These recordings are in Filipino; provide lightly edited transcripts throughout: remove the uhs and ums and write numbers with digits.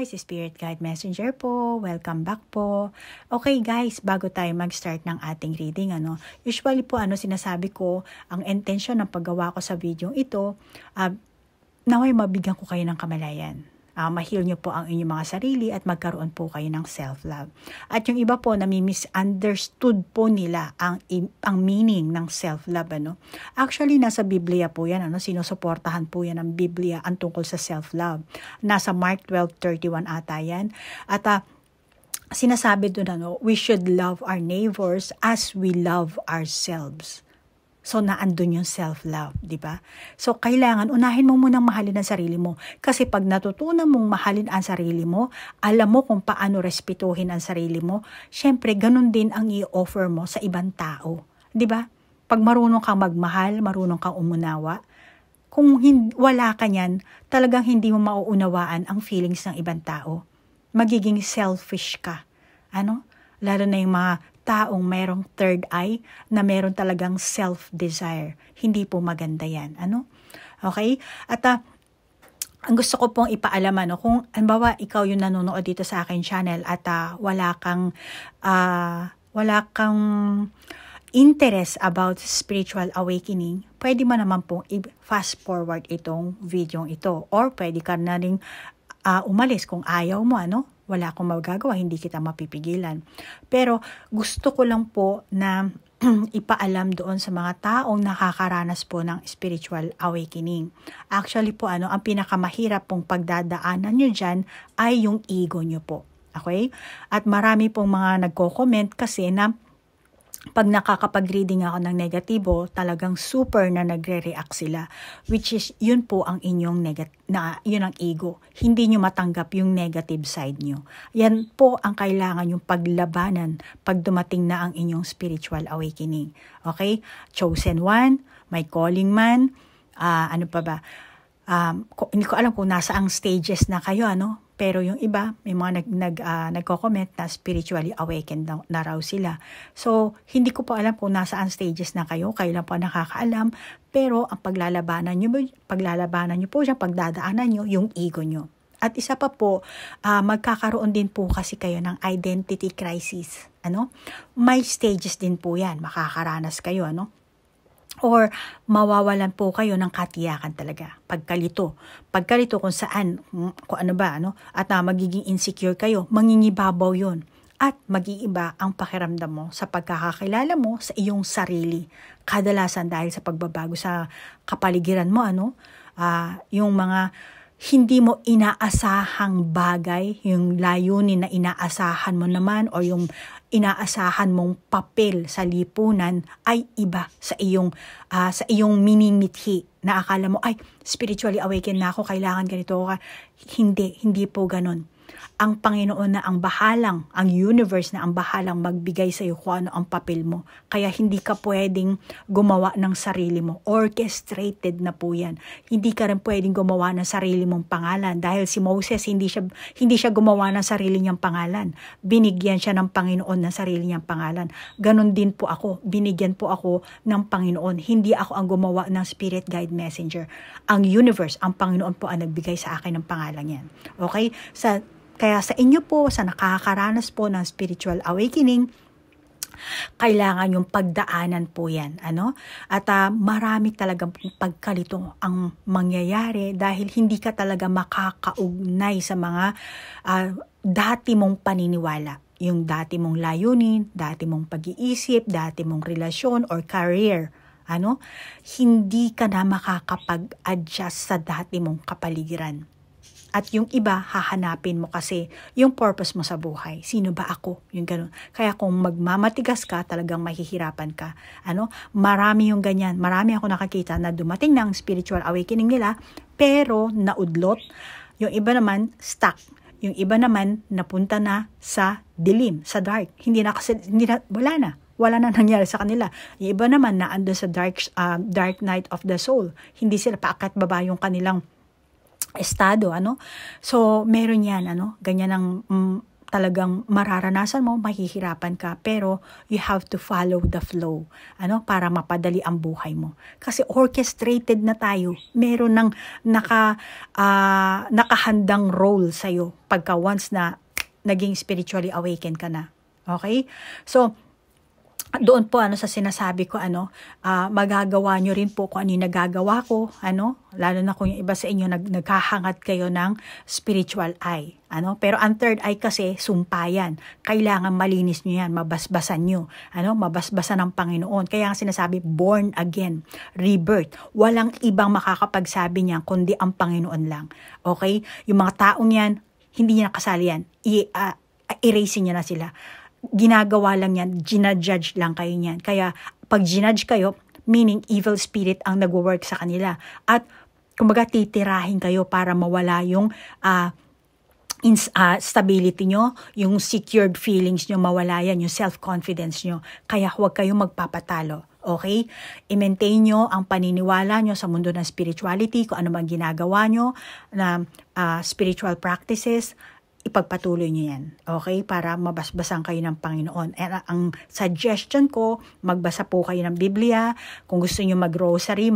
guys, Spirit Guide Messenger po. Welcome back po. Okay guys, bago tayo mag-start ng ating reading, usually po sinasabi ko, ang intention ng paggawa ko sa video ito, naway mabigyan ko kayo ng kamalayan. Ma-heal nyo po ang inyong mga sarili at magkaroon po kayo ng self-love. At yung iba po, nami-misunderstood po nila ang meaning ng self-love. Actually, nasa Biblia po yan. Sinusuportahan po yan ng Biblia ang tungkol sa self-love. Nasa Mark 12:31 ata yan. At sinasabi doon, we should love our neighbors as we love ourselves. So, naandun yung self-love, di ba? So, kailangan, unahin mo munang mahalin ang sarili mo. Kasi pag natutunan mong mahalin ang sarili mo, alam mo kung paano respetuhin ang sarili mo, syempre, ganun din ang i-offer mo sa ibang tao. Di ba? Pag marunong kang magmahal, marunong kang umunawa, kung wala ka niyan, talagang hindi mo mauunawaan ang feelings ng ibang tao. Magiging selfish ka. Lalo na yung mga taong mayroong third eye na mayroon talagang self-desire. Hindi po maganda yan. Okay? At ang gusto ko pong ipaalam, kung halimbawa ikaw yung nanonood dito sa akin channel at wala kang interest about spiritual awakening, pwede mo naman pong i-fast forward itong video ito. Or pwede ka na rin umalis kung ayaw mo, wala akong magagawa, hindi kita mapipigilan. Pero gusto ko lang po na ipaalam doon sa mga taong nakakaranas po ng spiritual awakening. Actually po, ang pinakamahirap pong pagdadaanan nyo dyan ay yung ego nyo po. Okay? At marami pong mga nagko-comment kasi na pag nakakapag-reading ako ng negatibo, talagang super na nagre-react sila. Which is, yun po ang inyong yun ang ego. Hindi nyo matanggap yung negative side nyo. Yan po ang kailangan yung paglabanan pag dumating na ang inyong spiritual awakening. Okay? Chosen one, may calling man, ano pa ba? Hindi ko alam kung nasa ang stages na kayo, Pero yung iba, may mga nagko-comment na spiritually awakened na raw sila. So, hindi ko po alam kung nasaan stages na kayo. Kayo lang po nakakaalam. Pero ang paglalabanan nyo po siya, pagdadaanan nyo, yung ego nyo. At isa pa po, magkakaroon din po kasi kayo ng identity crisis. May stages din po yan. Makakaranas kayo, Or mawawalan po kayo ng katiyakan talaga. Pagkalito kung saan, kung ano ba, At magiging insecure kayo, mangingibabaw yun. At mag-iiba ang pakiramdam mo sa pagkakakilala mo sa iyong sarili. Kadalasan dahil sa pagbabago sa kapaligiran mo, yung mga hindi mo inaasahang bagay, yung layunin na inaasahan mo naman o yung inaasahan mong papel sa lipunan ay iba sa iyong minimithi na akala mo, ay, spiritually awakened na ako, kailangan ganito ka. Hindi po ganun. Ang Panginoon na ang universe na ang bahalang magbigay sa iyo kung ano ang papel mo. Kaya hindi ka pwedeng gumawa ng sarili mo. Orchestrated na po yan. Hindi ka rin pwedeng gumawa ng sarili mong pangalan. Dahil si Moses, hindi siya gumawa ng sarili niyang pangalan. Binigyan siya ng Panginoon ng sarili niyang pangalan. Ganon din po ako. Binigyan po ako ng Panginoon. Hindi ako ang gumawa ng Spirit Guide Messenger. Ang universe, ang Panginoon po ang nagbigay sa akin ng pangalan yan. Okay? Kaya sa inyo po, sa nakakaranas po ng spiritual awakening, kailangan yung pagdaanan po yan. At marami talagang pagkalito ang mangyayari dahil hindi ka talaga makakaugnay sa mga dati mong paniniwala. Yung dati mong layunin, dati mong pag-iisip, dati mong relasyon or career. Hindi ka na makakapag-adjust sa dati mong kapaligiran. At yung iba, hahanapin mo kasi yung purpose mo sa buhay. Sino ba ako? Yung ganun. Kaya kung magmamatigas ka, talagang mahihirapan ka. Marami yung ganyan. Marami ako nakakita na dumating ng spiritual awakening nila, pero naudlot. Yung iba naman, stuck. Yung iba naman, napunta na sa dilim, sa dark. Wala na nangyari sa kanila. Yung iba naman, naandun sa dark night of the soul. Hindi sila paakyat baba yung kanilang estado, So, meron yan, ganyan ang talagang mararanasan mo, mahihirapan ka, pero you have to follow the flow, para mapadali ang buhay mo. Kasi orchestrated na tayo. Meron ng nakahandang role sa'yo pagka once na naging spiritually awakened ka na. Okay? So, doon po sa sinasabi ko magagawa nyo rin po kung ano yung nagagawa ko, lalo na kung yung iba sa inyo naghahangat kayo ng spiritual eye, pero ang third eye kasi sumpayan, kailangan malinis nyo yan, mabasbasan nyo, mabasbasan ng Panginoon. Kaya ang sinasabi born again, rebirth, walang ibang makakapagsabi niyan kundi ang Panginoon lang. Okay, yung mga taong yan hindi niya nakasali yan, erase niya na sila. Ginagawa lang yan, ginajudge lang kayo niyan. Kaya pag ginudge kayo, meaning evil spirit ang nagwo-work sa kanila. At kumbaga titirahin kayo para mawala yung stability nyo, yung secured feelings nyo, mawala yan, yung self-confidence nyo. Kaya huwag kayong magpapatalo. Okay? I-maintain nyo ang paniniwala nyo sa mundo ng spirituality, kung ano man ginagawa nyo na spiritual practices, ipagpatuloy nyo yan, okay? Para mabasbasan kayo ng Panginoon. And ang suggestion ko, magbasa po kayo ng Biblia. Kung gusto nyo mag-rosary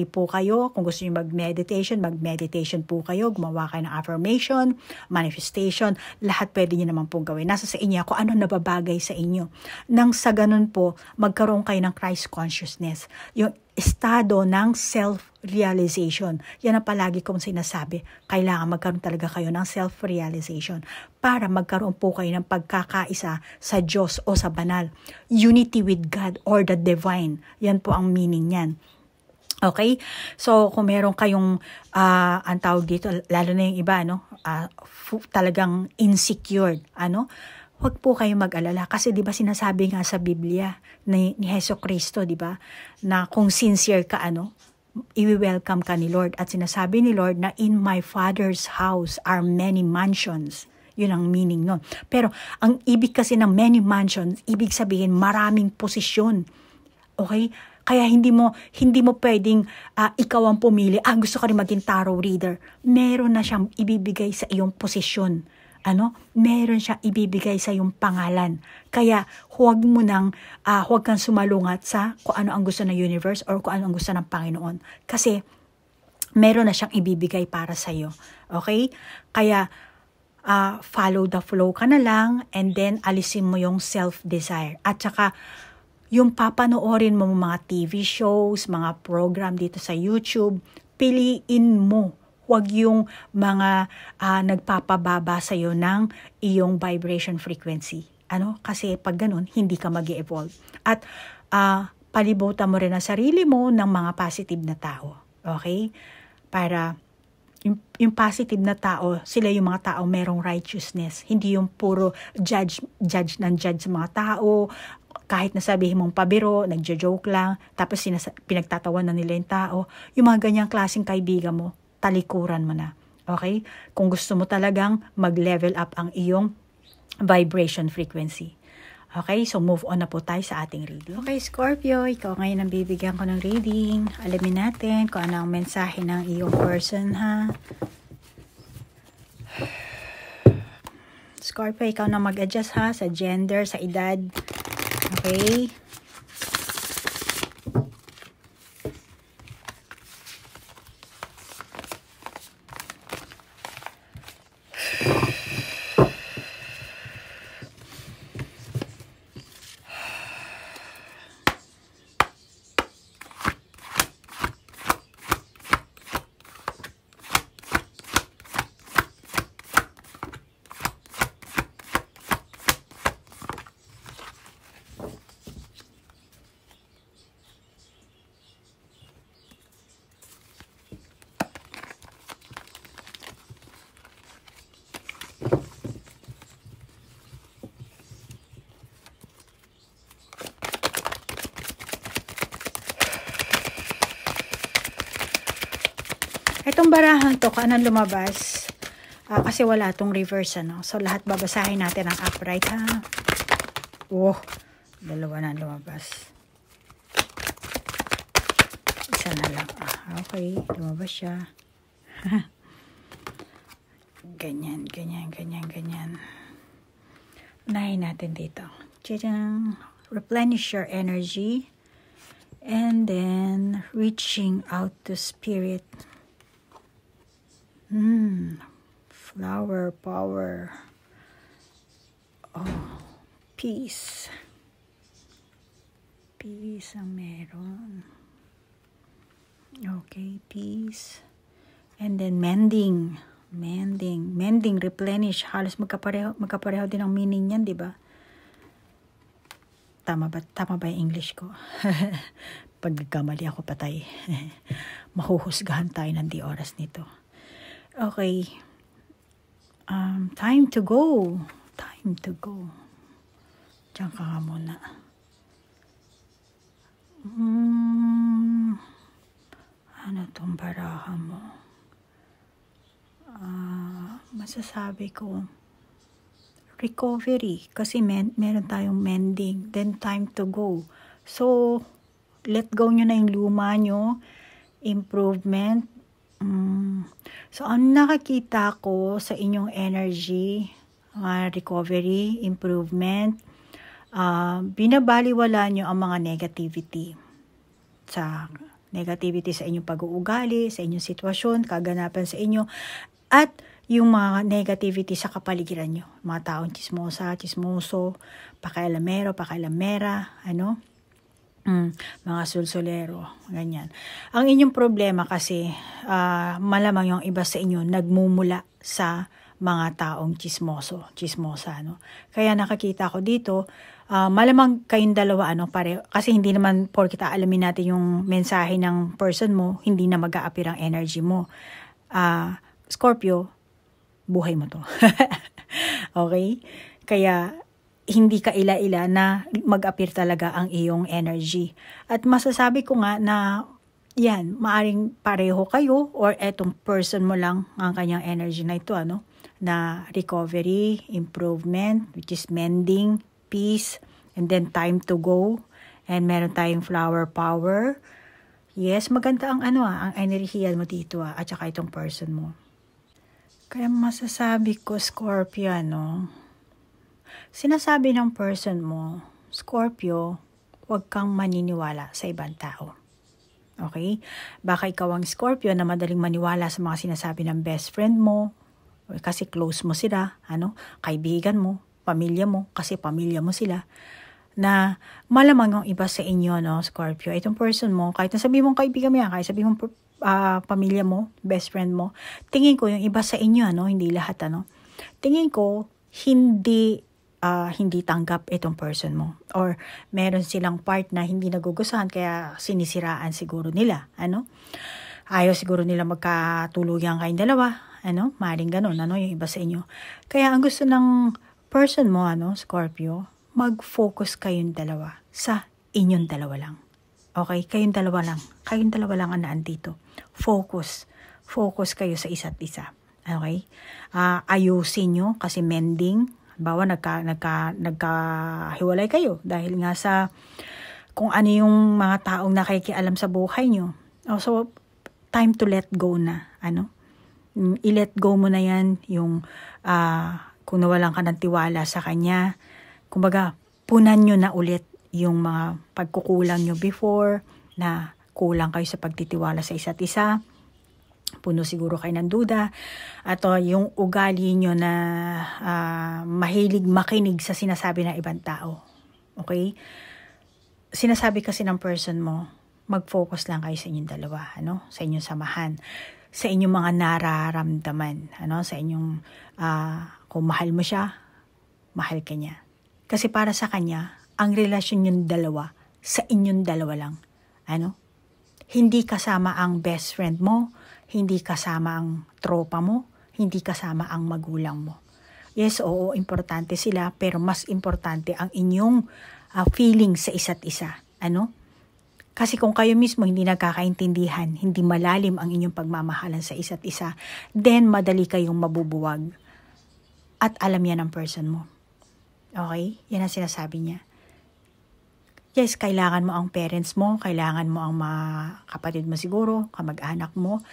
po kayo. Kung gusto nyo mag-meditation po kayo. Gumawa kayo ng affirmation, manifestation. Lahat pwede nyo naman pong gawin. Nasa sa inyo kung ano nababagay sa inyo. Nang sa ganun po, magkaroon kayo ng Christ consciousness. Yung estado ng self-realization. Yan ang palagi kong sinasabi. Kailangan magkaroon talaga kayo ng self-realization para magkaroon po kayo ng pagkakaisa sa Diyos o sa banal. Unity with God or the divine. Yan po ang meaning yan. Okay? So, kung meron kayong, ang tawag dito, lalo na yung iba, talagang insecure, huwag po kayong mag-alala. Kasi di ba sinasabi nga sa Biblia ni Jesucristo, di ba? Na kung sincere ka, i-welcome ka ni Lord. At sinasabi ni Lord na in my Father's house are many mansions. Yun ang meaning nun. Pero ang ibig kasi ng many mansions, ibig sabihin maraming posisyon. Okay? Kaya hindi mo pwedeng ikaw ang pumili. Gusto ko rin maging tarot reader. Meron na siyang ibibigay sa iyong posisyon. Meron siya ibibigay sa iyong pangalan. Kaya huwag kang sumalungat sa kung ano ang gusto ng universe or kung ano ang gusto ng Panginoon. Kasi meron na siyang ibibigay para sa iyo. Okay? Kaya follow the flow ka na lang and then alisin mo yung self-desire. At saka yung papanoorin mo mga TV shows, mga program dito sa YouTube, piliin mo. Huwag yung mga nagpapababa sa'yo ng iyong vibration frequency. Kasi pag ganun, hindi ka mag-evolve. At palibutan mo rin ang sarili mo ng mga positive na tao. Okay? Para yung positive na tao, sila yung mga tao merong righteousness. Hindi yung puro judge sa mga tao. Kahit nasabihin mong pabiro, nagjo-joke lang, tapos pinagtatawan na nila yung tao. Yung mga ganyang klaseng kaibigan mo, talikuran mo na. Okay? Kung gusto mo talagang mag-level up ang iyong vibration frequency. Okay? So, move on na po tayo sa ating reading. Okay, Scorpio, ikaw ngayon ang bibigyan ko ng reading. Alamin natin kung ano ang mensahe ng iyong person, ha? Scorpio, ikaw na mag-adjust, ha? Sa gender, sa edad. Okay? Itong barahan to, kanan lumabas, kasi wala itong reverse, So, lahat babasahin natin ang upright, ha? Oh, dalawa na lumabas. Isa na lang. Okay, lumabas siya. Ganyan. Unahin natin dito. Tadang! Replenish your energy. And then, reaching out to spirit. Flower power. Oh, peace. Peace ang meron. Okay, peace. And then, mending. Mending, replenish. Halos magkapareho din ang meaning niyan, di ba? Tama ba yung English ko? Pag nagkamali ako, patay. Mahuhusgahan tayo ng di oras nito. Okay. Time to go. Time to go. Diyan ka nga muna. Ano tong baraha mo? Masasabi ko, recovery. Kasi meron tayong mending. Then time to go. So, let go nyo na yung luma nyo. Improvement. So, ang nakakita ko sa inyong energy, recovery, improvement, binabaliwala nyo ang mga negativity. Sa inyong pag-uugali, sa inyong sitwasyon, kaganapan sa inyo, at yung mga negativity sa kapaligiran nyo. Mga taong chismosa, chismoso, pakailamera, mga sulsulero, ganyan. Ang inyong problema kasi, malamang yung iba sa inyo nagmumula sa mga taong chismosa, no? Kaya nakakita ko dito, malamang kayong dalawa, pareho. Kasi hindi naman porkit alamin natin yung mensahe ng person mo, hindi na mag-a-appear ang energy mo. Scorpio, buhay mo to. Okay? Kaya, hindi ka ila-ila na mag-appear talaga ang iyong energy. At masasabi ko nga na, yan, maaring pareho kayo or etong person mo lang ang kanyang energy na ito, na recovery, improvement, which is mending, peace, and then time to go. And meron tayong flower power. Yes, maganda ang ang enerhiya mo dito, at saka itong person mo. Kaya masasabi ko, Scorpio, sinasabi ng person mo, Scorpio, huwag kang maniniwala sa ibang tao. Okay? Baka ikaw ang Scorpio na madaling maniwala sa mga sinasabi ng best friend mo, kasi close mo sila, kaibigan mo, pamilya mo, kasi pamilya mo sila, na malamang yung iba sa inyo, Scorpio, itong person mo, kahit nasabihin mong kaibigan mo yan, kahit sabihin mong pamilya mo, best friend mo, tingin ko yung iba sa inyo, hindi lahat, tingin ko, hindi tanggap itong person mo. Or meron silang part na hindi nagugustuhan, kaya sinisiraan siguro nila, Ayaw siguro nila magkatuluyan kayong dalawa, maring ganun, yung iba sa inyo. Kaya ang gusto ng person mo, Scorpio, mag-focus kayong dalawa sa inyong dalawa lang. Okay? Kayong dalawa lang ang naandito. Focus kayo sa isa't isa. Okay? Ayusin nyo kasi mending. Bawa nagkahiwalay kayo dahil nga sa kung ano yung mga taong nakikialam sa buhay nyo. So, time to let go na. I-let go mo na yan yung kung nawalan ka ng tiwala sa kanya. Kumbaga, punan nyo na ulit yung mga pagkukulang nyo before, na kulang kayo sa pagtitiwala sa isa't isa. Puno siguro kayo ng duda. At yung ugali nyo na mahilig makinig sa sinasabi ng ibang tao. Okay? Sinasabi kasi ng person mo, mag-focus lang kayo sa inyong dalawa, sa inyong samahan, sa inyong mga nararamdaman, sa inyong, kung mahal mo siya, mahal ka niya. Kasi para sa kanya, ang relasyon yung dalawa, sa inyong dalawa lang. Hindi kasama ang best friend mo, hindi kasama ang tropa mo, hindi kasama ang magulang mo. Yes, oo, importante sila, pero mas importante ang inyong feeling sa isa't isa. Kasi kung kayo mismo hindi nagkakaintindihan, hindi malalim ang inyong pagmamahalan sa isa't isa, then madali kayong mabubuwag. At alam yan ng person mo. Okay? Yan ang sinasabi niya. Yes, kailangan mo ang parents mo, kailangan mo ang mga kapatid mo siguro, kamag-anak mo,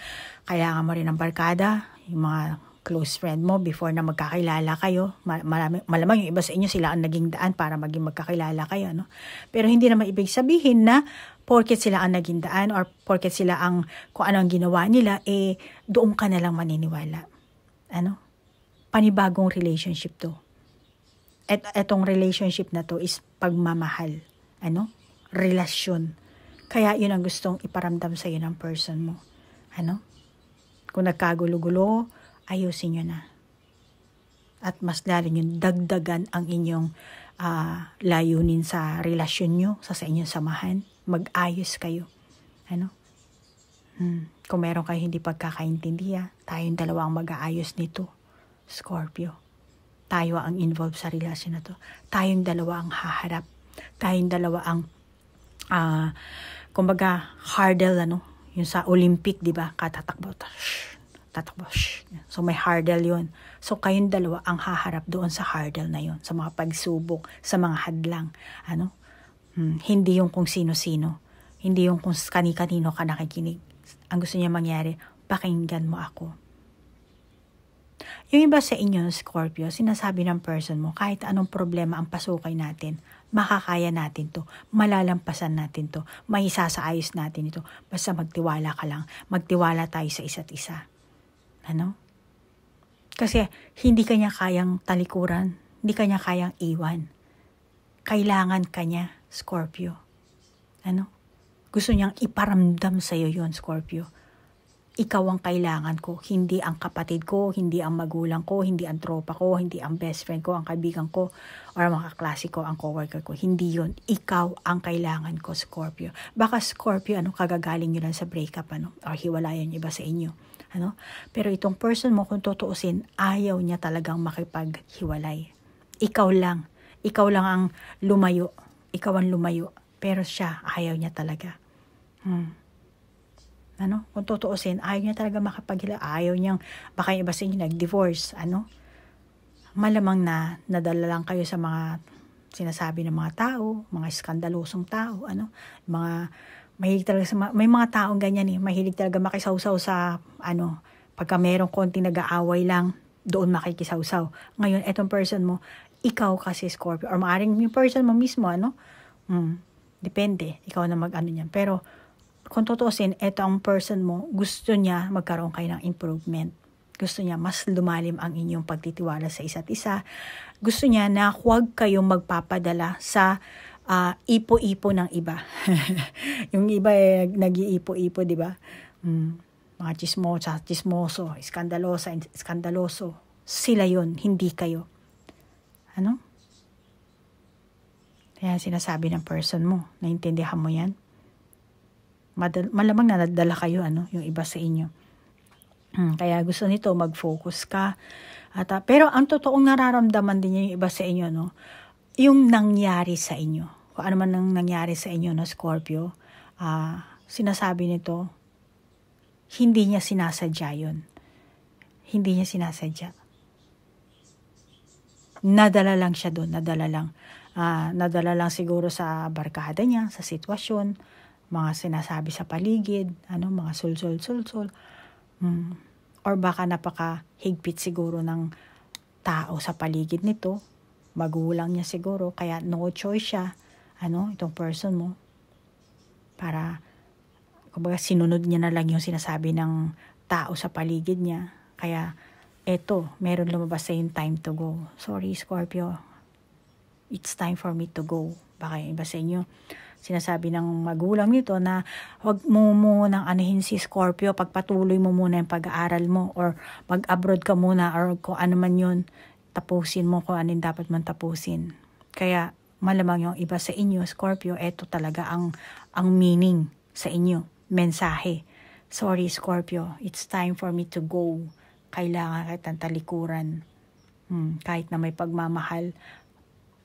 kailangan mo rin ang barkada, yung mga close friend mo before na magkakilala kayo. Malamang yung iba sa inyo sila ang naging daan para maging magkakilala kayo, ano? Pero hindi naman ibig sabihin na porket sila ang naging daan or porket sila ang kung ano ang ginawa nila, doon ka na lang maniniwala. Ano? Panibagong relationship to. Etong relationship na to is pagmamahal. Ano? Relasyon. Kaya yun ang gustong iparamdam sa'yo ng person mo. Ano? Kung nagkagulo-gulo, ayusin nyo na. At mas lalo nyo dagdagan ang inyong layunin sa relasyon nyo, sa inyong samahan. Mag-ayos kayo. Ano? Kung meron kayo hindi pagkakaintindihan, tayong dalawa ang mag-aayos nito. Scorpio. Tayo ang involved sa relasyon na to. Tayong dalawa ang haharap. Tayong dalawa ang kumbaga hurdle, ano? Yung sa Olympic, di ba? Tatakbo. So may hurdle yun. So kayong dalawa ang haharap doon sa hurdle na yun, sa mga pagsubok, sa mga hadlang. Ano? Hindi yung kung sino-sino. Hindi yung kung kani-kanino ka nakikinig. Ang gusto niya mangyari, pakinggan mo ako. Yung iba sa inyo, Scorpio, sinasabi ng person mo, kahit anong problema ang pasukay natin, makakaya natin to, malalampasan natin to, may isasaayos natin ito, basta magtiwala ka lang, magtiwala tayo sa isa't isa. Ano? Kasi hindi kanya kayang talikuran, hindi kanya kayang iwan. Kailangan kanya, Scorpio. Ano? Gusto niyang iparamdam sa'yo yon, Scorpio. Ikaw ang kailangan ko, hindi ang kapatid ko, hindi ang magulang ko, hindi ang tropa ko, hindi ang best friend ko, ang kaibigan ko, or mga kaklase ko, ang coworker ko. Hindi yon. Ikaw ang kailangan ko, Scorpio. Baka Scorpio, kagagaling nyo lang sa breakup, or hiwalayan iba sa inyo. Ano? Pero itong person mo, kung tutuusin, ayaw niya talagang makipaghiwalay. Ikaw lang ang lumayo. Ikaw ang lumayo. Pero siya, ayaw niya talaga. Ano? Kung tutuusin, ayaw niya talaga makapaghiwalay. Ayaw niyang, baka yung iba sa inyo nag-divorce. Ano? Malamang na nadala lang kayo sa mga sinasabi ng mga tao, mga skandalosong tao. Ano? Mahilig talaga may mga taong ganyan mahilig talaga makisawsaw sa pagka merong konting nag-aaway lang, doon makikisawsaw. Ngayon, etong person mo, ikaw kasi Scorpio, or maaring yung person mo mismo, depende, ikaw na niyan. Pero, kung tutuusin, eto ang person mo, gusto niya magkaroon kayo ng improvement. Gusto niya mas lumalim ang inyong pagtitiwala sa isa't isa. Gusto niya na huwag kayong magpapadala sa ipo-ipo ng iba. Yung iba nag-iipo-ipo, di ba? Mga chismoso, iskandaloso. Sila yun, hindi kayo. Ano? Kaya sinasabi ng person mo, naintindihan mo yan? Malamang na nagdala kayo, yung iba sa inyo. Kaya gusto nito, mag-focus ka. Pero ang totoong nararamdaman din niya yung iba sa inyo, yung nangyari sa inyo. Kung ano man ang nangyari sa inyo, Scorpio, sinasabi nito, hindi niya sinasadya yun. Hindi niya sinasadya. Nadala lang siya doon, nadala lang siguro sa barkada niya, sa sitwasyon, mga sinasabi sa paligid, mga sul-sul. Or baka napaka-higpit siguro ng tao sa paligid nito, magulang niya siguro, kaya no choice siya, itong person mo, para, kumbaga sinunod niya na lang yung sinasabi ng tao sa paligid niya, kaya, meron lumabas sa yung time to go. Sorry, Scorpio, it's time for me to go. Baka yung iba sa inyo, sinasabi ng magulang nito na huwag mo munang anuhin si Scorpio, pagpatuloy mo muna yung pag-aaral mo, or mag-abroad ka muna, or kung ano man yun, tapusin mo kung ano yung dapat mong tapusin. Kaya malamang yung iba sa inyo, Scorpio, eto talaga ang meaning sa inyo, mensahe. Sorry, Scorpio, it's time for me to go. Kailangan kitang talikuran. Kahit na may pagmamahal,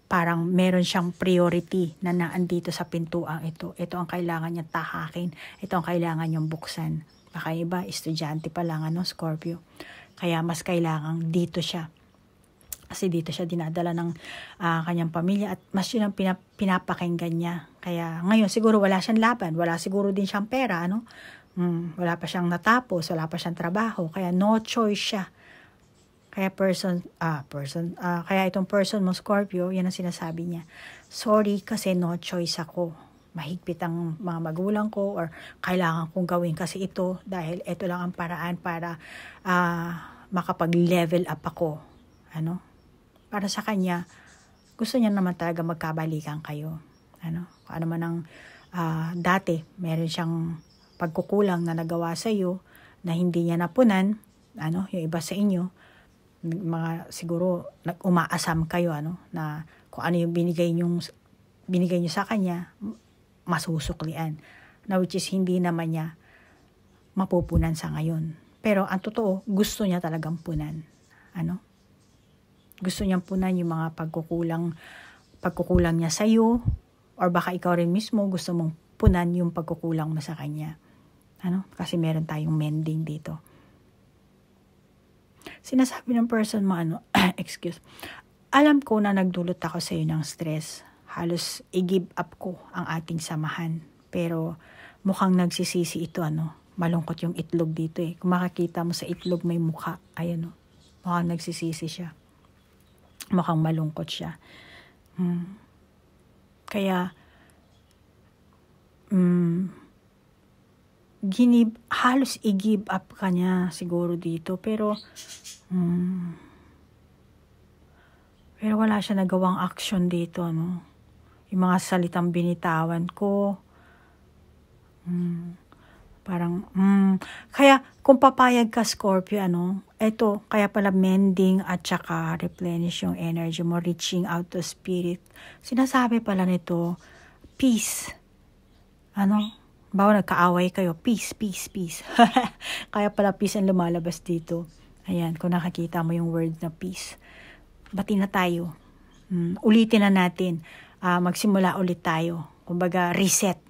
parang meron siyang priority na naandito sa pintuang ito. Ito ang kailangan niya tahakin. Ito ang kailangan niyang buksan. Baka iba, estudyante pa lang, Scorpio. Kaya mas kailangan dito siya. Kasi dito siya dinadala ng kanyang pamilya at mas yun ang pinapakinggan niya. Kaya ngayon, siguro wala siyang laban. Wala siguro din siyang pera, Wala pa siyang natapos. Wala pa siyang trabaho. Kaya no choice siya. Kaya kaya itong person mo, Scorpio, yan ang sinasabi niya. Sorry kasi no choice ako. Mahigpit ang mga magulang ko or kailangan kong gawin kasi ito dahil ito lang ang paraan para makapag-level up ako. Ano? Para sa kanya, gusto niya naman talaga magkabalikan kayo. Ano? Kung ano man ang dati, meron siyang pagkukulang na nagawa sa iyo na hindi niya napunan, yung iba sa inyo, mga siguro umaasam kayo na kung ano yung binigay niyo sa kanya masusuklian na which is hindi naman niya mapupunan sa ngayon. Pero ang totoo, gusto niya talagang punan. Gusto niyang punan yung mga pagkukulang niya sa iyo or baka ikaw rin mismo gusto mong punan yung pagkukulang mo sa kanya. Kasi meron tayong mending dito. Sinasabi ng person mo, alam ko na nagdulot ako sa iyo ng stress. Halos i-give up ko ang ating samahan. Pero mukhang nagsisisi ito, malungkot yung itlog dito eh. Kung makakita mo sa itlog may mukha, mukhang nagsisisi siya. Mukhang malungkot siya. Kaya, halos i-give up ka niya siguro dito. Pero wala siya nagawang action dito, Yung mga salitang binitawan ko, kaya kung papayag ka, Scorpio, eto, kaya pala mending at saka replenish yung energy mo, reaching out to spirit. Sinasabi pala nito, peace. Bawa nagkaaway kayo, peace. Kaya pala peace ang lumalabas dito. Ayan, kung nakakita mo yung word na peace. Bati na tayo. Ulitin na natin. Magsimula ulit tayo. Kumbaga, reset.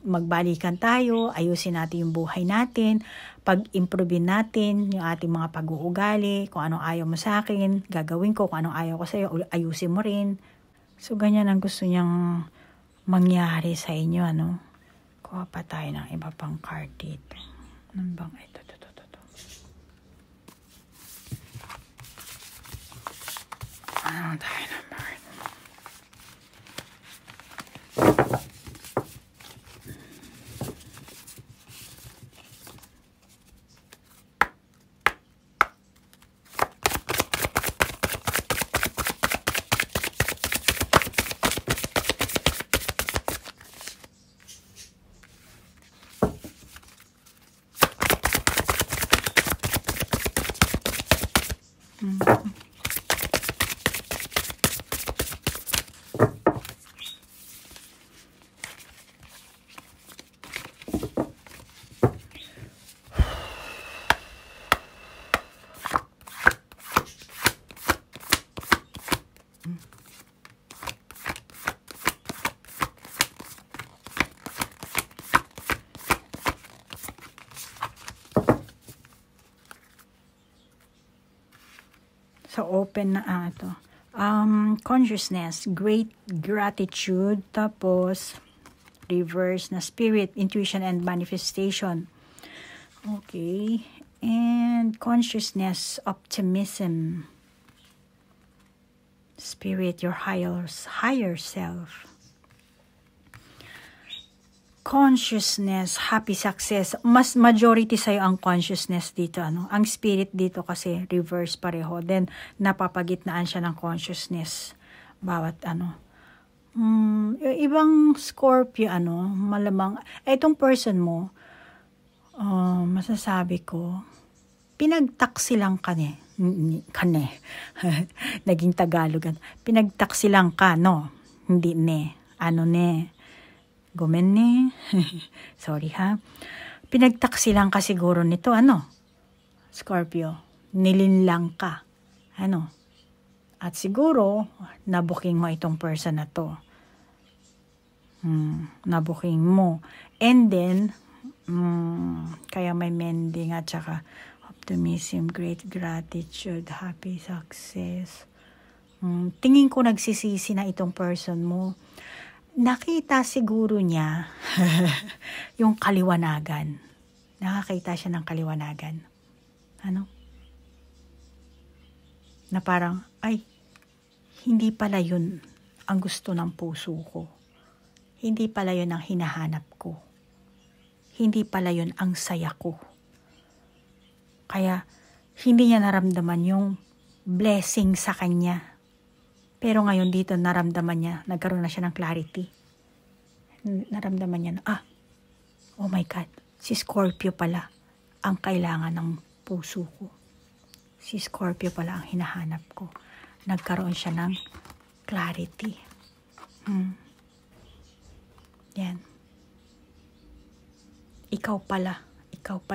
Magbalikan tayo, ayusin natin yung buhay natin, pag-improve natin yung ating mga pag-uugali, kung anong ayaw mo sa akin, gagawin ko, kung anong ayaw ko sa iyo, ayusin mo rin. So, ganyan ang gusto niyang mangyari sa inyo, Kuha pa tayo ng iba pang card dito. Ano bang ito? Ano tayo number? So, open na ito. Consciousness, great gratitude, tapos reverse na spirit, intuition, and manifestation. Okay. And consciousness, optimism, spirit, your higher self. Consciousness, happy success. Mas majority sa'yo ang consciousness dito. Ang spirit dito kasi reverse pareho. Then, napapagitnaan siya ng consciousness. Bawat ibang Scorpio, malamang, itong person mo, masasabi ko, pinagtaksi lang kane. Naging Tagalog. Pinagtaksi lang ka, no? Hindi ne. Gomen. Sorry ha. Pinagtaksi lang ka siguro nito, Scorpio. Nilinlang ka. At siguro, nabuking mo itong person na to. Nabuking mo. And then, kaya may mending at saka optimism, great gratitude, happy success. Tingin ko nagsisisi na itong person mo. Nakita siguro niya yung kaliwanagan. Nakakita siya ng kaliwanagan. Na parang, ay, hindi pala yun ang gusto ng puso ko. Hindi pala yun ang hinahanap ko. Hindi pala yun ang saya ko. Kaya, hindi niya naramdaman yung blessing sa kanya. Pero ngayon dito naramdaman niya, nagkaroon na siya ng clarity. Naramdaman niya na, oh my God, si Scorpio pala ang kailangan ng puso ko. Si Scorpio pala ang hinahanap ko. Nagkaroon siya ng clarity. Yan. Ikaw pala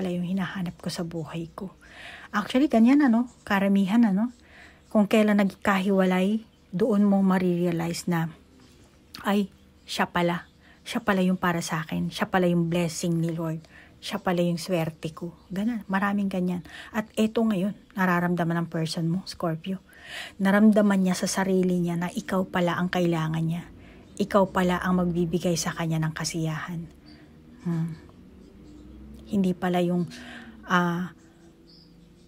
yung hinahanap ko sa buhay ko. Actually, ganyan karamihan kung kailan nagkahiwalay, doon mo marirealize na, ay, siya pala yung para sa akin, siya pala yung blessing ni Lord, siya pala yung swerte ko. Ganun, maraming ganyan. At eto ngayon, nararamdaman ng person mo, Scorpio. Naramdaman niya sa sarili niya na ikaw pala ang kailangan niya. Ikaw pala ang magbibigay sa kanya ng kasiyahan. Hindi pala yung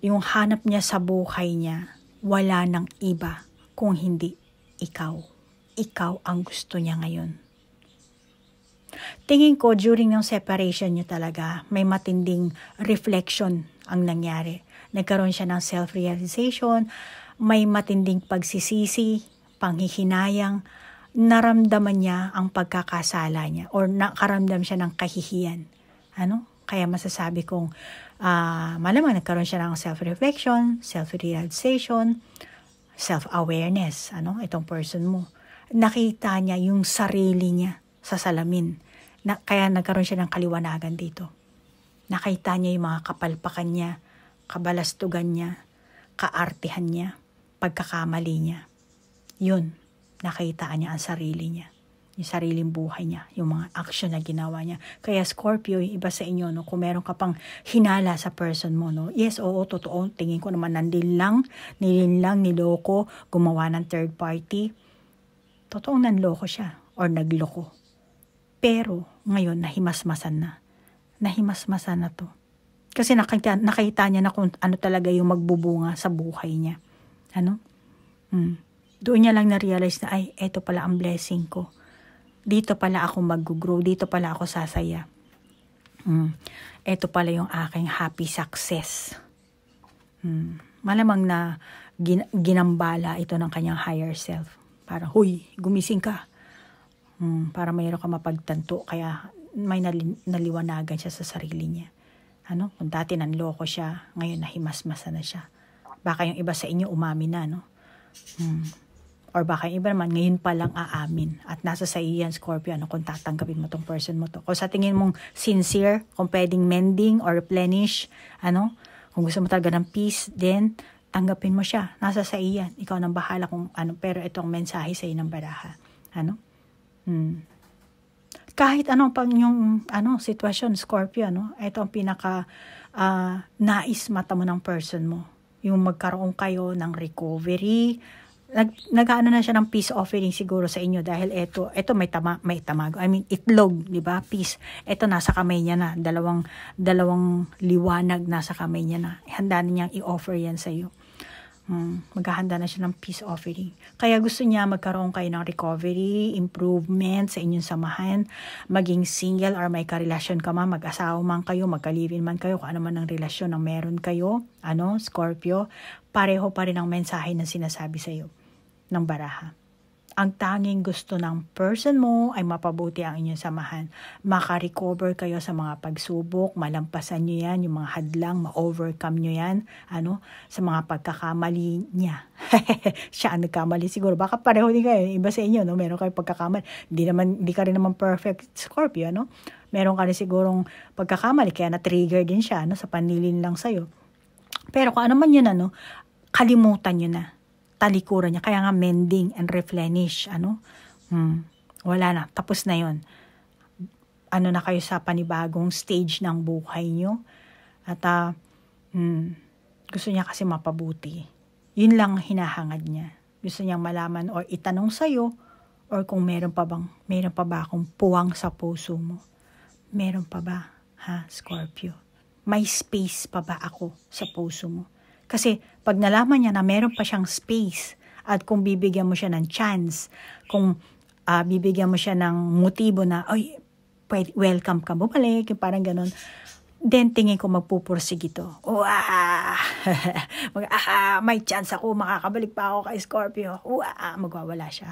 hanap niya sa buhay niya, wala ng iba kung hindi ikaw. Ikaw ang gusto niya ngayon. Tingin ko during ng separation niyo talaga, may matinding reflection ang nangyari. Nagkaroon siya ng self-realization, may matinding pagsisisi, panghihinayang, naramdaman niya ang pagkakasala niya or nakaramdam siya ng kahihiyan. Kaya masasabi kong malamang nagkaroon siya ng self-reflection, self-realization, self-awareness. Itong person mo. Nakita niya yung sarili niya sa salamin. Kaya nagkaroon siya ng kaliwanagan dito. Nakita niya yung mga kapalpakan niya, kabalastugan niya, kaartihan niya, pagkakamali niya. Yun, nakita niya ang sarili niya. Yung sariling buhay niya, yung mga action na ginawa niya. Kaya Scorpio, yung iba sa inyo, kung meron ka pang hinala sa person mo, yes, oo, totoo, tingin ko naman nilinlang, niloko, gumawa ng third party. Totoong nanloko siya, or nagloko. Pero, ngayon, nahimasmasan na. Nahimasmasan na to. Kasi nakita niya na kung ano talaga yung magbubunga sa buhay niya. Doon niya lang na-realize na, ay, eto pala ang blessing ko. Dito pala ako mag-grow, dito pala ako sasaya. Ito pala yung aking happy success. Malamang na ginambala ito ng kanyang higher self. Para, huy, gumising ka. Para mayroon ka mapagtanto. Kaya may naliwanagan siya sa sarili niya. Kung dati nanloko siya, ngayon nahimasmasa na siya. Baka yung iba sa inyo umamin na, Or baka yung iba naman, ngayon pa lang aamin. At nasa sa iyo yan, Scorpio, kung tatanggapin mo tong person mo to. Kung sa tingin mong sincere, kung pwedeng mending or replenish, kung gusto mo talaga ng peace, then tanggapin mo siya. Nasa sa iyo yan. Ikaw nang bahala kung pero itong mensahe sa iyo ng baraha. Kahit pang yung sitwasyon, Scorpio, ito ang pinaka nais mata mo ng person mo. Yung magkaroon kayo ng recovery, nag-ano na siya ng peace offering siguro sa inyo dahil ito may tamago. I mean, itlog, di ba? Peace. Ito nasa kamay niya na. Dalawang liwanag nasa kamay niya na. Handa na niyang i-offer yan sa iyo. Maghahanda na siya ng peace offering. Kaya gusto niya magkaroon kayo ng recovery, improvement sa inyong samahan, maging single or may karelasyon ka man, mag-asawa man kayo, magka-live-in man kayo, kung ano man ang relasyon na meron kayo, Scorpio, pareho pa rin ang mensahe na sinasabi sa iyo ng baraha. Ang tanging gusto ng person mo ay mapabuti ang inyong samahan. Maka-recover kayo sa mga pagsubok, malampasan nyo yan, yung mga hadlang, ma-overcome nyo yan, sa mga pagkakamali niya. Siya ang nagkamali siguro. Baka pareho din kayo, iba sa inyo, meron kayo pagkakamali. Di ka rin naman perfect, Scorpio, Meron ka rin sigurong pagkakamali, kaya na-trigger din siya, sa panlilin lang sa'yo. Pero kung ano man yun, kalimutan nyo na. Talikuran niya. Kaya nga mending and replenish. Wala na. Tapos na yun. Na kayo sa panibagong stage ng buhay nyo. At gusto niya kasi mapabuti. Yun lang hinahangad niya. Gusto niyang malaman or itanong sa'yo or kung meron pa ba akong puwang sa puso mo. Meron pa ba, Scorpio? May space pa ba ako sa puso mo? Kasi pag nalaman niya na meron pa siyang space at kung bibigyan mo siya ng chance, kung bibigyan mo siya ng motibo na, ay, welcome ka bumalik, yung parang ganun, then tingin ko magpupursig ito. May chance ako, makakabalik pa ako kay Scorpio. Magwawala siya.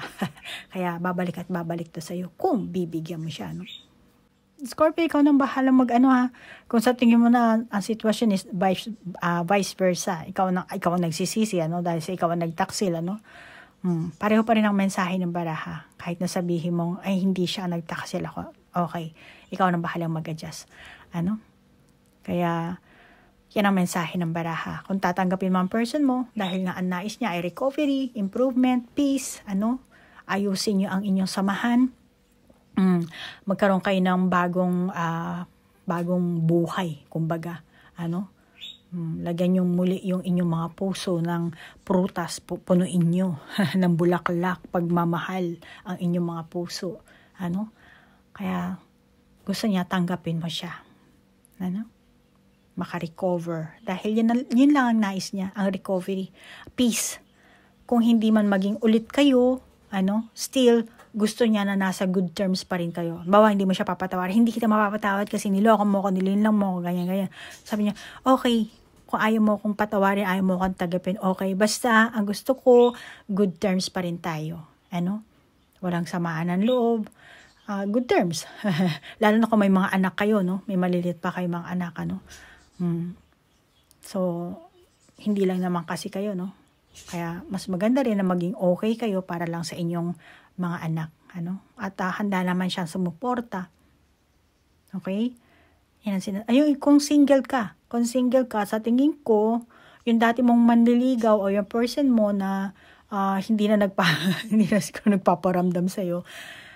Kaya babalik at babalik to sa'yo kung bibigyan mo siya. No? Scorpio, ikaw nang bahala kung sa tingin mo na ang sitwasyon is vice versa. Ikaw ang nagsisisi, dahil sa ikaw ang nagtaksil, pareho pa rin ang mensahe ng baraha. Kahit na sabihin mo, ay hindi siya nagtaksil ako. Okay, ikaw nang bahalang mag-adjust. Kaya, yan ang mensahe ng baraha. Kung tatanggapin mo ang person mo, dahil nga ang nais niya ay recovery, improvement, peace, ayusin niyo ang inyong samahan, magkaroon kayo ng bagong buhay, kumbaga, lagyan niyo muli yung inyong mga puso ng prutas, punuin niyo ng bulaklak, pagmamahal ang inyong mga puso, kaya gusto niya tanggapin mo siya, makarecover. Dahil yun lang ang nais niya, ang recovery. Peace. Kung hindi man maging ulit kayo, still, gusto niya na nasa good terms pa rin kayo. Bawa, hindi mo siya papatawarin. Hindi kita mapapatawad kasi niloko mo ko, nilinlang mo ko, ganyan. Sabi niya, okay, kung ayaw mo kong patawarin, ayaw mo kong tagapin, okay. Basta, ang gusto ko, good terms pa rin tayo. Walang samaan ng loob. Good terms. Lalo na kung may mga anak kayo, may maliliit pa kayo mga anak, So, hindi lang naman kasi kayo, Kaya, mas maganda rin na maging okay kayo para lang sa inyong mga anak, At handa naman siyang sumuporta. Okay? Kung single ka, sa tingin ko, yung dati mong manliligaw o yung person mo na hindi na nagpaparamdam sa'yo,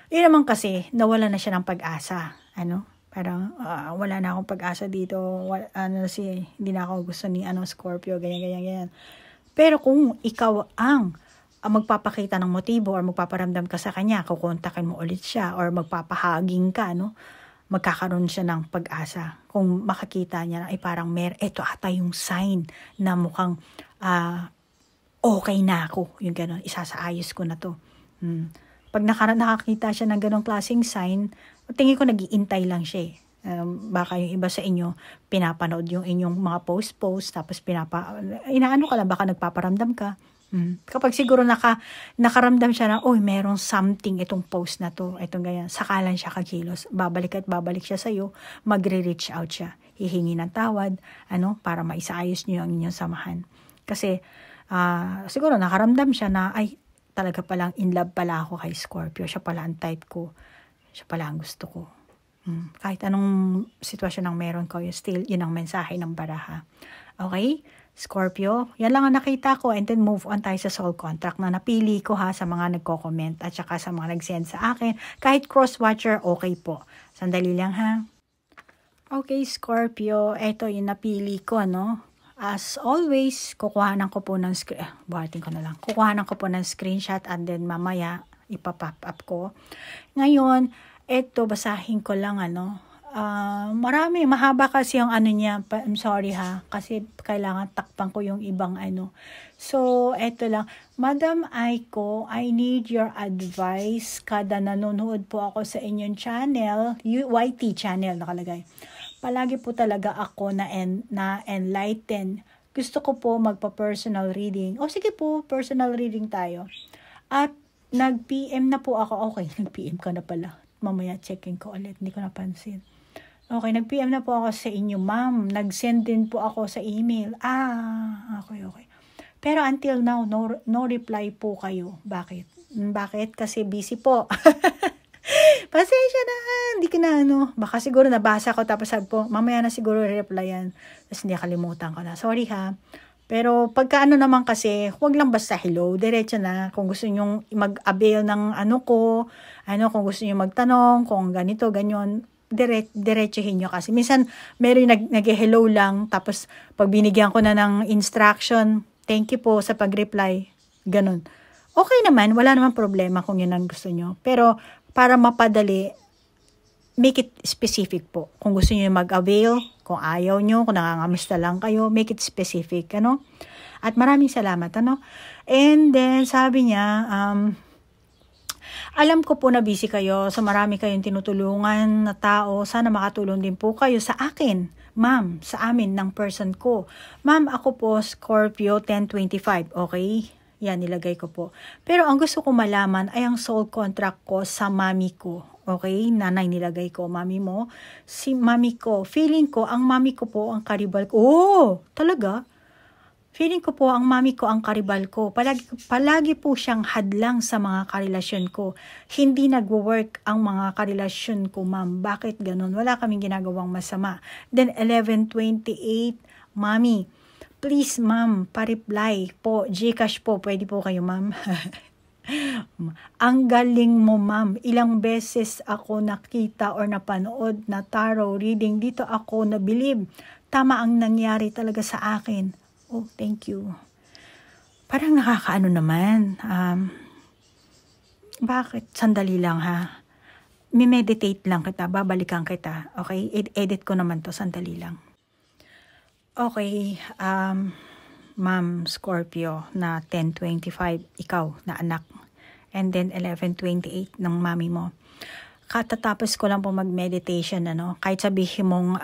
yun naman kasi, nawala na siya ng pag-asa, Parang, wala na akong pag-asa dito, hindi na ako gusto ni, Scorpio, ganyan. Pero kung ikaw ang magpapakita ng motibo or magpaparamdam ka sa kanya, kukontakin mo ulit siya or magpapahaging ka, magkakaroon siya ng pag-asa. Kung makakita niya na, parang ito ata yung sign na mukhang okay na ako, yung gano'n, isasaayos ko na to. Pag nakakita siya ng ganong klaseng sign, tingin ko nag-iintay lang siya. Baka yung iba sa inyo, pinapanood yung inyong mga post, tapos inaano ka lang, baka nagpaparamdam ka. Kapag siguro nakaramdam siya na, merong something itong post na to, itong ganyan, sakalan siya kakilos, babalik siya sa'yo, magre-reach out siya, hihingi ng tawad, para maisaayos niyo ang inyong samahan. Kasi, siguro nakaramdam siya na, talaga palang in love pala ako kay Scorpio. Siya pala ang type ko. Siya pala ang gusto ko. Kahit anong sitwasyon ang meron ko, still, yun ang mensahe ng baraha. Okay? Scorpio, yan lang ang nakita ko. And then move on tayo sa soul contract na napili ko sa mga nagko-comment at saka sa mga nag-send sa akin. Kahit cross-watcher, okay po. Sandali lang Okay, Scorpio. Ito yung napili ko, As always, kukuhanan ko po ng screenshot and then mamaya ipapop up ko. Ngayon, eto basahin ko lang marami, mahaba kasi yung niya. I'm sorry kasi kailangan takpan ko yung ibang So, eto lang. Madam Aiko, I need your advice. Kada nanonood po ako sa inyong channel, YT channel nakalagay. Palagi po talaga ako na enlighten. Gusto ko po magpa-personal reading. Sige po, personal reading tayo. At nag-PM na po ako. Okay, nag-PM ka na pala. Mamaya checking ko ulit. Hindi ko napansin. Okay, nag-PM na po ako sa inyo, ma'am. Nag-send din po ako sa email. Okay. Pero until now, no reply po kayo. Bakit? Kasi busy po. Pasensya na, hindi ko na baka siguro nabasa ko tapos sabi po, mamaya na siguro replyan. Tapos hindi kalimutan ko na. Sorry Pero pagka naman kasi, huwag lang basta hello, diretso na. Kung gusto nyong mag-avail ng kung gusto nyong magtanong, kung ganito, ganyan, diretsuhin nyo kasi. Minsan, meron nag-hello lang, tapos pag binigyan ko na ng instruction, thank you po sa pag-reply, ganun. Okay naman, wala naman problema kung yun ang gusto nyo. Pero, para mapadali, make it specific po. Kung gusto niyo mag-avail, kung ayaw nyo, kung nangangamusta lang kayo, make it specific, At maraming salamat, ano? And then, sabi niya, alam ko po na busy kayo, so marami kayong tinutulungan na tao. Sana makatulong din po kayo sa akin, ma'am, sa amin ng person ko. Ma'am, ako po Scorpio 1025, okay? Yan, nilagay ko po. Pero ang gusto ko malaman ay ang soul contract ko sa mami ko. Okay? Nanay, nilagay ko. Mami mo. Si mami ko. Feeling ko, ang mami ko po ang karibal ko. Oh! Talaga? Feeling ko po, ang mami ko ang karibal ko. Palagi po siyang hadlang sa mga karelasyon ko. Hindi nagwo-work ang mga karelasyon ko, ma'am. Bakit ganun? Wala kaming ginagawang masama. Then, 11:28, mami. Please, ma'am, pa-reply po. Gcash po. Pwede po kayo, ma'am. Ang galing mo, ma'am. Ilang beses ako nakita or napanood na tarot reading. Dito ako nabilib. Tama ang nangyari talaga sa akin. Oh, thank you. Parang nakakaano naman. Bakit? Sandali lang, ha? Meditate lang kita. Babalikan kita. Okay? Edit ko naman to. Sandali lang. Okay, Ma'am Scorpio na 1025, ikaw na anak. And then 1128 ng mami mo. Katatapos ko lang po mag-meditation, ano? Kahit sabihin mong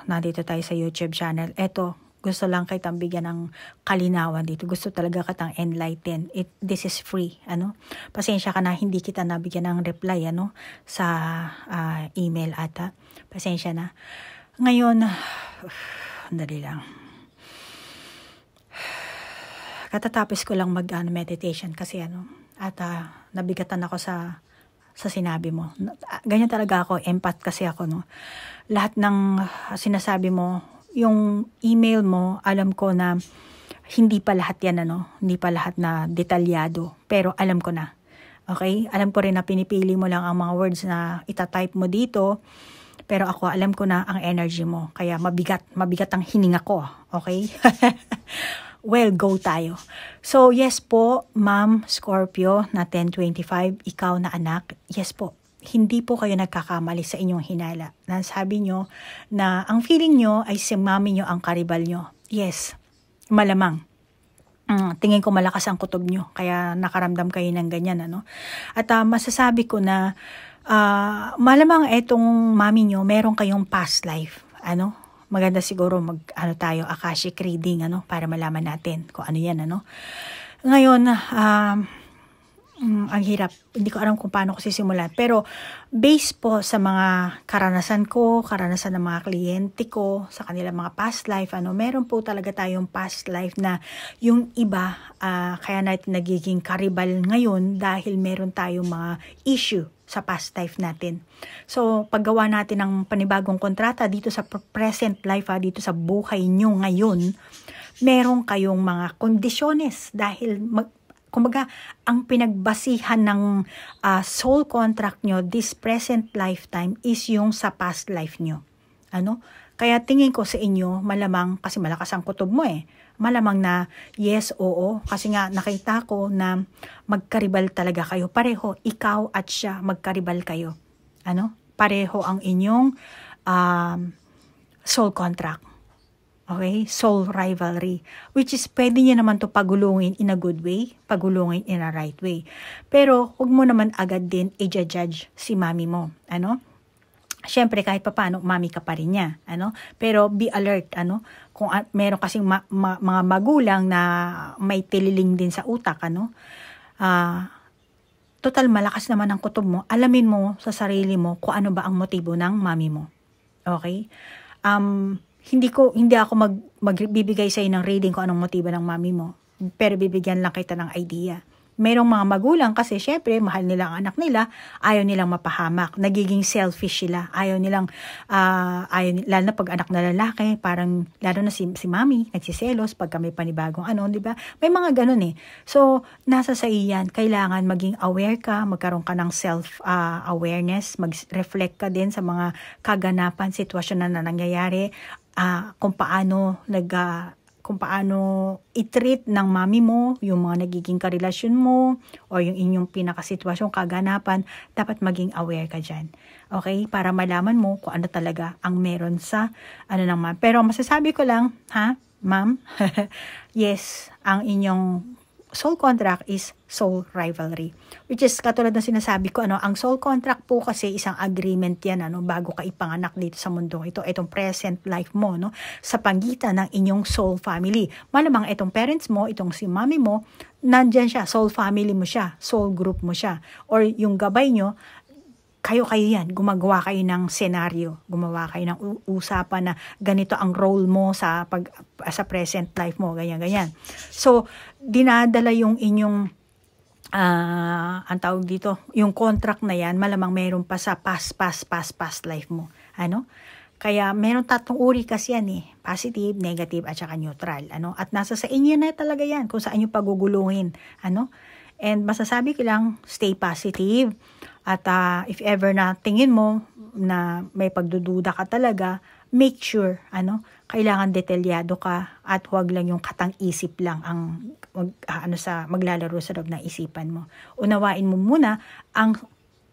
nandito tayo sa YouTube channel, eto, gusto lang kitang bigyan ng kalinawan dito. Gusto talaga kitang enlighten. This is free, ano? Pasensya ka na, hindi kita nabigyan ng reply, ano? Sa email ata. Pasensya na. Ngayon, dali lang. Katatapos ko lang mag-meditation kasi at nabigatan ako sa sinabi mo. Ganyan talaga ako, empath kasi ako, no. Lahat ng sinasabi mo, yung email mo, alam ko na hindi pa lahat yan, hindi pa lahat na detalyado, pero alam ko na. Okay? Alam ko rin na pinipili mo lang ang mga words na itatype mo dito. Pero ako, alam ko na ang energy mo. Kaya mabigat ang hininga ko. Okay? Well, go tayo. So, yes po, Ma'am Scorpio na 1025, ikaw na anak. Yes po, hindi po kayo nagkakamali sa inyong hinala. Nasabi nyo na ang feeling nyo ay si mami nyo ang karibal nyo. Yes, malamang. Tingin ko malakas ang kutob nyo. Kaya nakaramdam kayo ng ganyan. Ano? At masasabi ko na malamang etong mami nyo, meron kayong past life. Maganda siguro tayo, Akashic reading, para malaman natin kung ano yan, Ngayon, ang hirap. Hindi ko alam kung paano ko sisimulan. Pero, based po sa mga karanasan ko, karanasan ng mga kliyente ko, sa kanilang mga past life, meron po talaga tayong past life na yung iba, kaya natin nagiging karibal ngayon dahil meron tayong mga issue sa past life natin. So, paggawa natin ng panibagong kontrata dito sa present life, dito sa buhay nyo ngayon, meron kayong mga kondisyones dahil kumbaga, ang pinagbasihan ng soul contract nyo this present lifetime is yung sa past life nyo. Kaya tingin ko sa inyo, malamang, kasi malakas ang kutob mo malamang na yes, oo, kasi nga nakita ko na magkaribal talaga kayo. Pareho, ikaw at siya, magkaribal kayo. Pareho ang inyong soul contract. Okay? Soul rivalry. Which is, pwede niya naman to pagulungin in a good way, pagulungin in a right way. Pero, huwag mo naman agad din i-judge si mami mo. Siyempre, kahit papaano, mami ka pa rin niya. Pero, be alert. Kung meron kasing mga magulang na may tililing din sa utak. Total, malakas naman ang kutob mo. Alamin mo sa sarili mo kung ano ba ang motibo ng mami mo. Okay? Hindi ako magbibigay sa ng reading kung anong motibo ng mami mo. Pero bibigyan lang kita ng idea. Merong mga magulang kasi syempre mahal nila ang anak nila, ayaw nilang mapahamak, nagiging selfish sila, ayaw nilang lalo na pag anak na lalaki, parang lalo na si mami nagsiselos pag may panibagong di ba? May mga ganun So nasa sa iyan, kailangan maging aware ka, magkaroon ka ng self awareness, mag-reflect ka din sa mga kaganapan, sitwasyon na nangyayari, kung paano i-treat ng mami mo, yung mga nagiging karelasyon mo, o yung inyong pinakasitwasyon, kaganapan, dapat maging aware ka dyan. Okay? Para malaman mo kung ano talaga ang meron sa naman. Pero masasabi ko lang, ma'am, yes, ang inyong soul contract is soul rivalry. Which is, katulad ng sinasabi ko, ang soul contract po kasi isang agreement yan, bago ka ipanganak dito sa mundong ito, itong present life mo, sa pagitan ng inyong soul family. Malamang itong parents mo, itong si mommy mo, nandyan siya, soul family mo siya, soul group mo siya, or yung gabay nyo, kayo yan, gumagawa kayo ng senaryo, gumawa kayo ng usapan na ganito ang role mo sa present life mo, ganyan. So, dinadala yung inyong ang tawag dito, yung contract na yan, malamang meron pa sa past life mo. Kaya meron 3 uri kasi yan positive, negative, at saka neutral. At nasa sa inyo na talaga yan, kung saan nyo paguguluhin. And masasabi ko lang, stay positive. At if ever na tingin mo na may pagdududa ka talaga, make sure, kailangan detalyado ka at huwag lang yung katang-isip lang ang maglalaro sa loob ng isipan mo. Unawain mo muna ang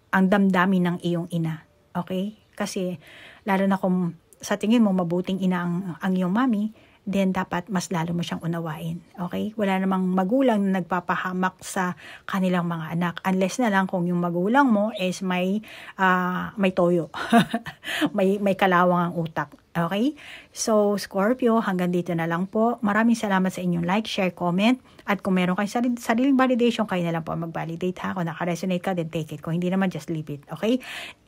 damdamin ng iyong ina. Okay? Kasi, lalo na kung sa tingin mo mabuting ina ang iyong mami, then dapat mas lalo mo siyang unawain. Okay? Wala namang magulang na nagpapahamak sa kanilang mga anak. Unless na lang kung yung magulang mo is may toyo. may kalawang ang utak. Okay? So, Scorpio, hanggang dito na lang po. Maraming salamat sa inyong like, share, comment. At kung meron kayong sariling validation, kayo na lang po mag-validate ha. Kung naka-resonate ka, then take it. Kung hindi naman, just leave it. Okay?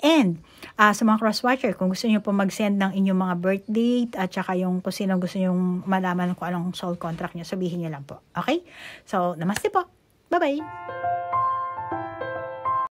And, sa mga cross-watcher, kung gusto niyo po mag-send ng inyong mga birth date at saka yung kung sino gusto niyo malaman kung anong soul contract niyo, sabihin niyo lang po. Okay? So, namaste po. Bye-bye!